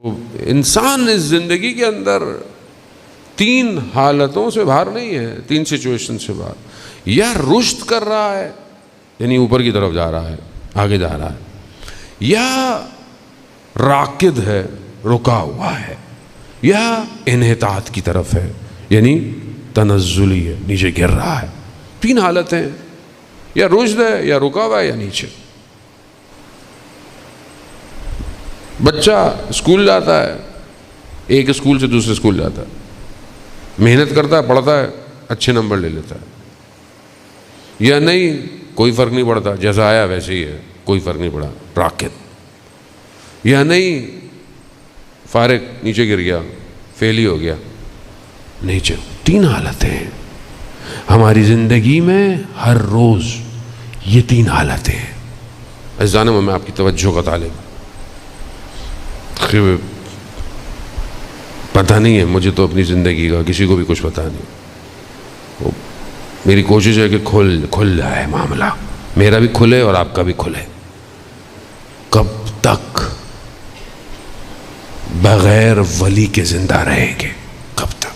انسان اس زندگی کے اندر تین حالتوں سے باہر نہیں ہے، تین سچویشن سے باہر۔ یا رشد کر رہا ہے، یعنی اوپر کی طرف جا رہا ہے، آگے جا رہا ہے، یا راکد ہے، رکا ہوا ہے، یا انحطاط کی طرف ہے، یعنی تنزلی ہے، نیچے گر رہا ہے۔ تین حالتیں، یا رشد ہے، یا رکا ہوا ہے، یا نیچے۔ بچہ اسکول جاتا ہے، ایک اسکول سے دوسرے اسکول جاتا ہے، محنت کرتا ہے، پڑھتا ہے، اچھے نمبر لے لیتا ہے، یا نہیں کوئی فرق نہیں پڑتا، جیسا آیا ویسے ہی ہے، کوئی فرق نہیں پڑا، راکد۔ یا نہیں فارغ، نیچے گر گیا، فیل ہی ہو گیا، نیچے۔ تین حالتیں ہیں ہماری زندگی میں ہر روز، یہ تین حالتیں ہیں۔ عزیزان میں آپ کی توجہ کا طالب، پتہ نہیں ہے مجھے تو اپنی زندگی کا، کسی کو بھی کچھ پتہ نہیں۔ میری کوشش ہے کہ کھل جائے معاملہ، میرا بھی کھلے اور آپ کا بھی کھلے۔ کب تک بغیر ولی کے زندہ رہیں گے؟ کب تک؟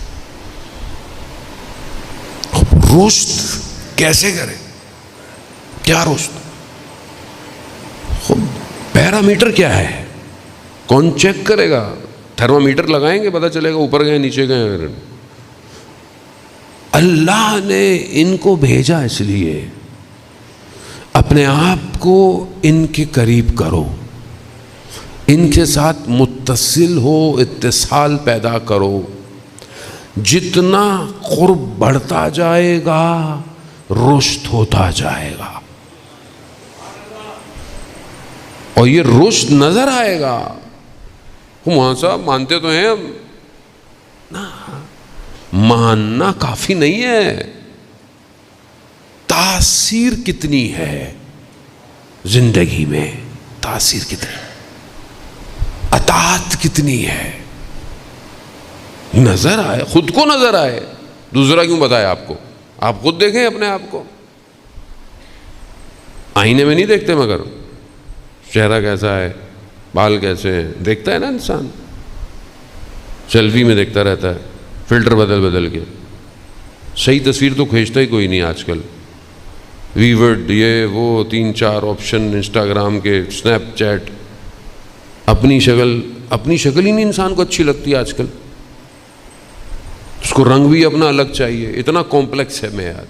رشد کیسے کریں؟ کیا رشد؟ پیرامیٹر کیا ہے؟ کون چیک کرے گا؟ تھرمامیٹر لگائیں گے، پتہ چلے گا اوپر گئے نیچے گئے۔ اللہ نے ان کو بھیجا اس لیے اپنے آپ کو ان کے قریب کرو، ان کے ساتھ متصل ہو، اتصال پیدا کرو۔ جتنا قرب بڑھتا جائے گا رشد ہوتا جائے گا، اور یہ رشد نظر آئے گا۔ وہاں صاحب مانتے تو ہیں ہم، ماننا کافی نہیں ہے، تاثیر کتنی ہے زندگی میں، تاثیر کتنی، اطاعت کتنی ہے، نظر آئے، خود کو نظر آئے، دوسرا کیوں بتائے آپ کو؟ آپ خود دیکھیں اپنے آپ کو، آئینے میں نہیں دیکھتے، مگر چہرہ کیسا ہے، بال کیسے ہیں، دیکھتا ہے نا انسان، سیلفی میں دیکھتا رہتا ہے، فلٹر بدل کے۔ صحیح تصویر تو کھینچتا ہی کوئی نہیں آج کل، ویورڈ، یہ وہ 3-4 آپشن انسٹاگرام کے، سنیپ چیٹ۔ اپنی شکل ہی نہیں انسان کو اچھی لگتی آج کل، اس کو رنگ بھی اپنا الگ چاہیے، اتنا کمپلیکس ہے معیار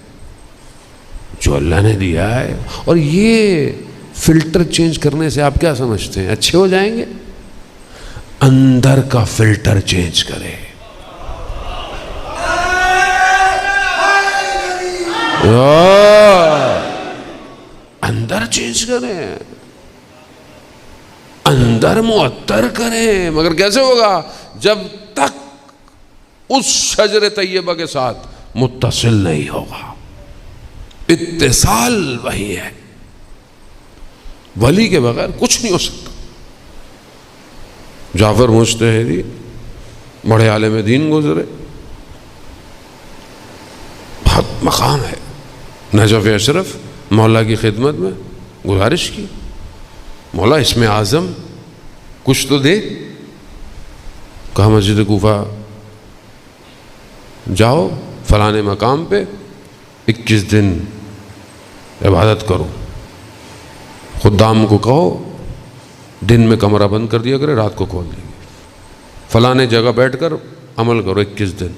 جو اللہ نے دیا ہے۔ اور یہ فلٹر چینج کرنے سے آپ کیا سمجھتے ہیں اچھے ہو جائیں گے؟ اندر کا فلٹر چینج کرے، اندر چینج کریں، اندر معطر کریں۔ مگر کیسے ہوگا؟ جب تک اس شجر طیبہ کے ساتھ متصل نہیں ہوگا۔ اتصال وہی ہے، ولی کے بغیر کچھ نہیں ہو سکتا۔ جعفر مجتہدی بڑے عالم دین گزرے، بہت مقام ہے۔ نجف اشرف مولا کی خدمت میں گزارش کی، مولا اسم اعظم کچھ تو دے۔ کہا مسجد کوفہ جاؤ، فلانے مقام پہ 21 دن عبادت کرو، خدام کو کہو دن میں کمرہ بند کر دیا کرے، رات کو کھول دیں گے، فلانے جگہ بیٹھ کر عمل کرو 21 دن،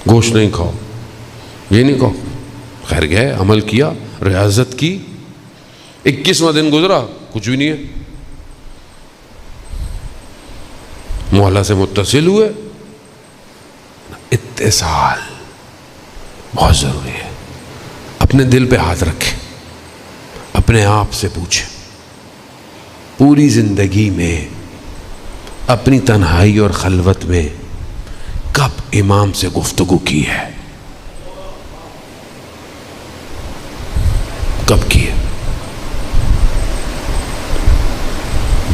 گوشت نہیں کھاؤ، یہ نہیں کہو۔ خیر گئے، عمل کیا، ریاضت کی، 21واں دن گزرا، کچھ بھی نہیں ہے۔ مولا سے متصل ہوئے۔ اتصال بہت ضروری ہے۔ اپنے دل پہ ہاتھ رکھیں، اپنے آپ سے پوچھیں، پوری زندگی میں اپنی تنہائی اور خلوت میں کب امام سے گفتگو کی ہے؟ کب کی ہے؟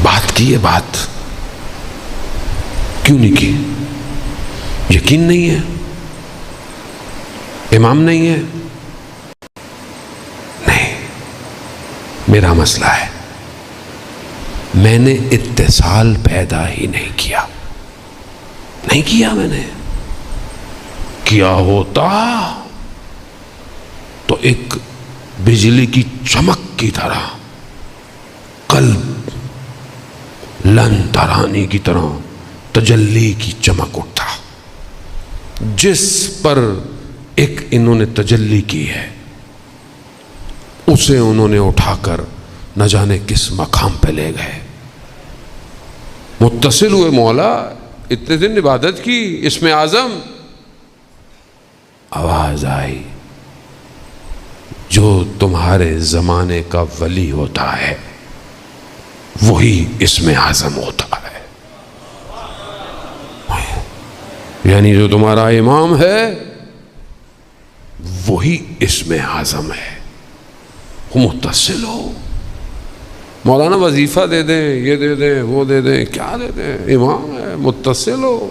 بات کی ہے؟ بات کیوں نہیں کی؟ یقین نہیں ہے؟ امام نہیں ہے؟ نہیں، میرا مسئلہ ہے، میں نے اتصال پیدا ہی نہیں کیا، نہیں کیا میں نے. کیا ہوتا تو ایک بجلی کی چمک کی طرح، قلب لن ترانی کی طرح تجلی کی چمک اٹھا. جس پر ایک انہوں نے تجلی کی ہے اسے انہوں نے اٹھا کر نہ جانے کس مقام پہ لے گئے. متصل ہوئے مولا، اتنے دن عبادت کی، اسم اعظم. آواز آئی جو تمہارے زمانے کا ولی ہوتا ہے وہی اسم اعظم ہوتا ہے. یعنی جو تمہارا امام ہے وہی اسم اعظم ہے. وہ متصل ہو. مولانا وظیفہ دے دیں، یہ دے دیں، وہ دے دیں، کیا دے دیں، امام ہے، متصل ہو.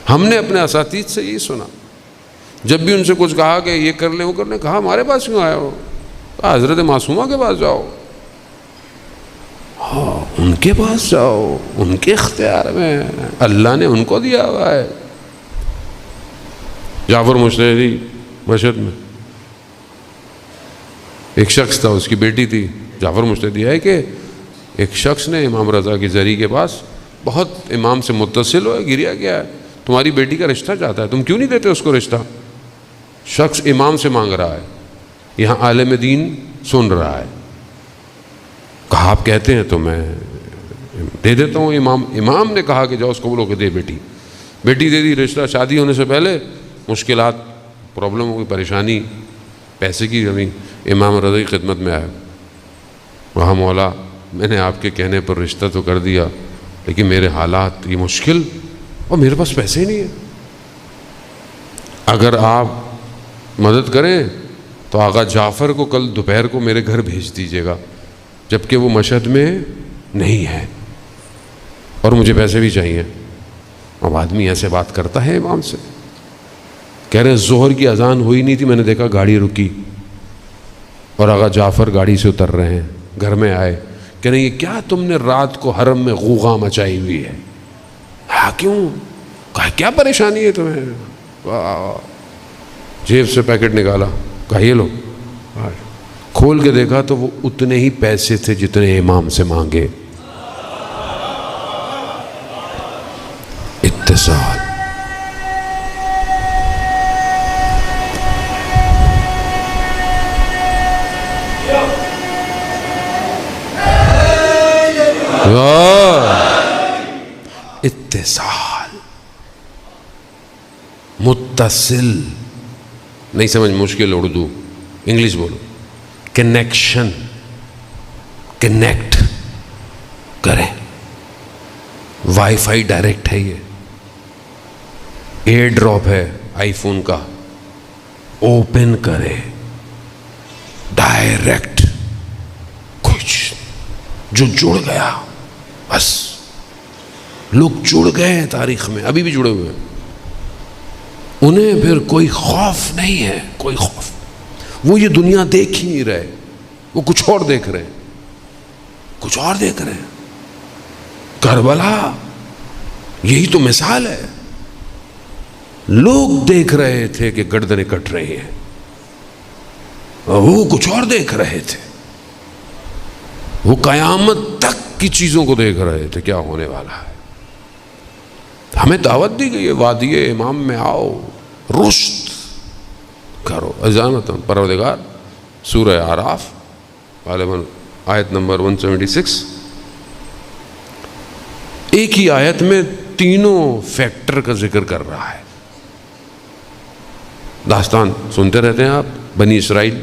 ہم نے اپنے اساتذہ سے یہی سنا، جب بھی ان سے کچھ کہا کہ یہ کر لیں وہ کر لیں، کہا ہمارے پاس کیوں آئے ہو؟ کہا حضرت معصومہ کے پاس جاؤ. ہاں، ان کے پاس جاؤ، ان کے اختیار میں، اللہ نے ان کو دیا ہوا ہے. جعفر مشتری مشہد میں ایک شخص تھا، اس کی بیٹی تھی. جعفر مشتری ہے کہ ایک شخص نے امام رضا کی زری کے پاس بہت امام سے متصل ہو، گریا گیا ہے، تمہاری بیٹی کا رشتہ چاہتا ہے، تم کیوں نہیں دیتے اس کو رشتہ؟ شخص امام سے مانگ رہا ہے، یہاں عالم دین سن رہا ہے. کہا آپ کہتے ہیں تو میں دے دیتا ہوں. امام نے کہا کہ جاؤ اس کو بولو کہ دے بیٹی. بیٹی دے دی. رشتہ شادی ہونے سے پہلے مشکلات، پرابلم ہوئی، پریشانی، پیسے کی کمی. امام رضا کی خدمت میں آیا، وہاں مولا میں نے آپ کے کہنے پر رشتہ تو کر دیا لیکن میرے حالات یہ مشکل اور میرے پاس پیسے ہی نہیں ہیں. اگر آپ مدد کریں تو آقا جعفر کو کل دوپہر کو میرے گھر بھیج دیجیے گا، جبکہ وہ مشہد میں نہیں ہے اور مجھے پیسے بھی چاہیے. اب آدمی ایسے بات کرتا ہے امام سے. کہہ رہے ظہر کی اذان ہوئی نہیں تھی، میں نے دیکھا گاڑی رکی اور آقا جعفر گاڑی سے اتر رہے ہیں. گھر میں آئے، کہہ رہے یہ کیا تم نے رات کو حرم میں غوغا مچائی ہوئی ہے؟ ہاں کیوں؟ کہا کیا پریشانی ہے تمہیں؟ جیب سے پیکٹ نکالا، کہا یہ لو. کھول کے دیکھا تو وہ اتنے ہی پیسے تھے جتنے امام سے مانگے. اتصال. اتصال، متصل نہیں سمجھ مشکل، اردو انگلش بولو. کنیکشن، کنیکٹ کریں. وائی فائی ڈائریکٹ ہے، یہ ایئر ڈراپ ہے آئی فون کا، اوپن کرے ڈائریکٹ. کچھ جو جڑ گیا بس. لوگ جڑ گئے ہیں تاریخ میں، ابھی بھی جڑے ہوئے ہیں. انہیں پھر کوئی خوف نہیں ہے، کوئی خوف. وہ یہ دنیا دیکھ ہی نہیں رہے، وہ کچھ اور دیکھ رہے ہیں، کچھ اور دیکھ رہے ہیں. کربلا یہی تو مثال ہے. لوگ دیکھ رہے تھے کہ گردنیں کٹ رہی ہیں، وہ کچھ اور دیکھ رہے تھے. وہ قیامت تک کی چیزوں کو دیکھ رہے تھے، کیا ہونے والا ہے. ہمیں دعوت دی گئی ہے، وادی امام میں آؤ، رشد کرو. عزامت پروردگار سورہ اعراف غالباً آیت نمبر 176، ایک ہی آیت میں تینوں فیکٹر کا ذکر کر رہا ہے. داستان سنتے رہتے ہیں آپ، بنی اسرائیل،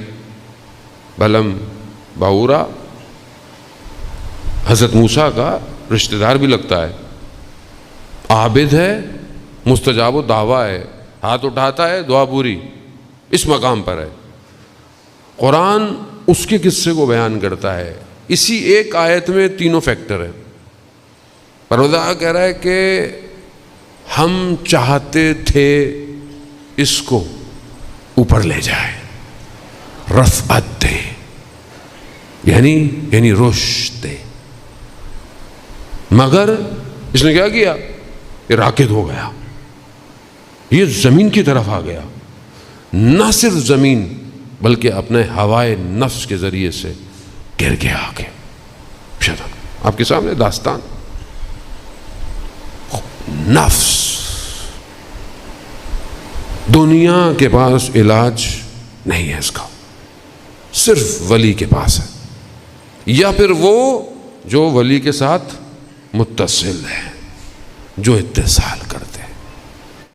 بلم، باورا، حضرت موسیٰ کا رشتہ دار بھی لگتا ہے، عابد ہے، مستجاب و دعویٰ ہے، ہاتھ اٹھاتا ہے دعا پوری، اس مقام پر ہے. قرآن اس کے قصے کو بیان کرتا ہے. اسی ایک آیت میں تینوں فیکٹر ہیں. پروردگار کہہ رہا ہے کہ ہم چاہتے تھے اس کو اوپر لے جائیں، رفعت دے، یعنی رشد دے. مگر اس نے کیا کیا؟ یہ راکد ہو گیا، یہ زمین کی طرف آ گیا، نہ صرف زمین بلکہ اپنے ہوائے نفس کے ذریعے سے گر گیا آگے. آپ کے سامنے داستان. نفس دنیا کے پاس علاج نہیں ہے اس کا، صرف ولی کے پاس ہے، یا پھر وہ جو ولی کے ساتھ متصل ہے، جو اتصال کرتا